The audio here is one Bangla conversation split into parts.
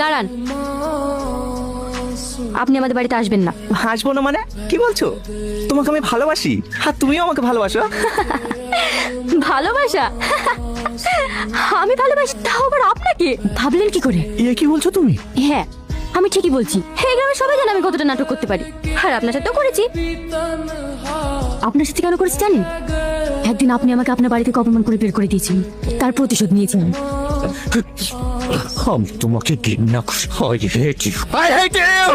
দাঁড়ান, আপনি আমাদের বাড়িতে আসবেন না। হাসবো না মানে কি বলছো? তোমাকে আমি ভালোবাসি আর তুমিও আমাকে ভালোবাসো। ভালোবাসা? আমি ভালোবাসি, তাও আবার আপনাকে? ভাবলেন কি করে? এ কি বলছো তুমি? হ্যাঁ, আমি ঠিকই বলছি। এই গ্রামে সবাই জানে আমি কতটা নাটক করতে পারি, আর আপনার সাথেও করেছি। আপনার সাথে কেন করেছি জানেন? একদিন আপনি আমাকে আপনার বাড়ি থেকে অপমান করে বের করে দিয়েছেন, তার প্রতিশোধ নিয়েছিলেন। আমি তোমাকে ঘৃণা করি। I hate you!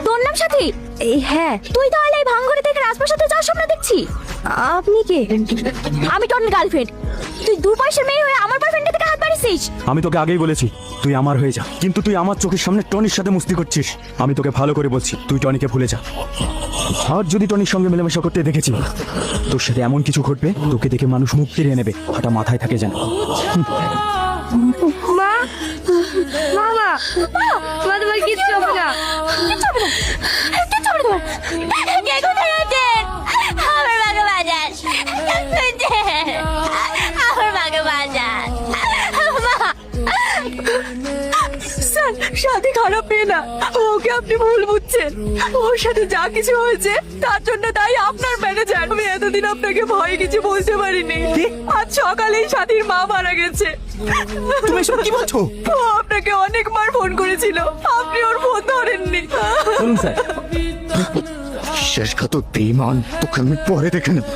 তোর নাম সাথী? হ্যাঁ। তুই তাহলে এই ভাঙ্গরে থেকে রাজপ্রাসাদে যাওয়ার স্বপ্ন দেখছি? আপনি কে? আমি তোর গার্লফ্রেন্ড। তুই দু পয়সার মেয়ে হয়ে আমার বয়ফ্রেন্ডের থেকে হাত বাড়িয়েছিস। আমি তোকে আগেই বলেছি তুই আমার হয়ে যা, কিন্তু তুই আমার চোখের সামনে টনির সাথে মুস্তি করছিস। আমি তোকে ভালো করে বলছি, তুই টনিকে ভুলে যা। আর যদি টনির সঙ্গে মেলামেশা করতে দেখেছি, তোর সাথে এমন কিছু ঘটবে, তোকে দেখে মানুষ মুখ ফিরিয়ে নেবে। হাঁটা মাথায় থাকে যেন। মা, মামা, মা তোমার কিচ্ছু হবে না। কিচ্ছু হবে না? কিচ্ছু হবে না তোমার? কে কোথায় আছেন? আমার মাকে বাজান। আমার মাকে বাজান। স্যার, সাথী খারাপ মেয়ে না, ওকে আপনি ভুল বুঝছেন। ওর সাথে যা কিছু হয়েছে তার জন্য তাই আপনার ম্যানেজার। আমি এতদিন আপনাকে ভয়ে কিছু বলতে পারিনি। আজ সকালেই সাথীর মা মারা গেছে। তুমি এসব কি বলছো? ও আপনাকে অনেকবার ফোন করেছিল, আপনি ওর ফোন ধরেননি। বলুন স্যার। শেষঘাত বেঈমান, তোকে আমি পরে দেখে নেব।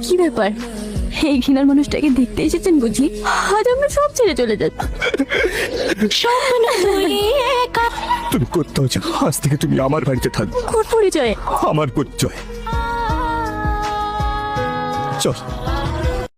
কি ব্যাপার? এই ঘৃণার মানুষটাকে দেখতে এসেছেন বুঝি? আজ আমরা সব ছেড়ে চলে যাচ্ছি। তুমি কোথাও যাও, আজ থেকে তুমি আমার বাড়িতে থাকবে। কোন পরিচয়ে? আমার পরিচয়। চল।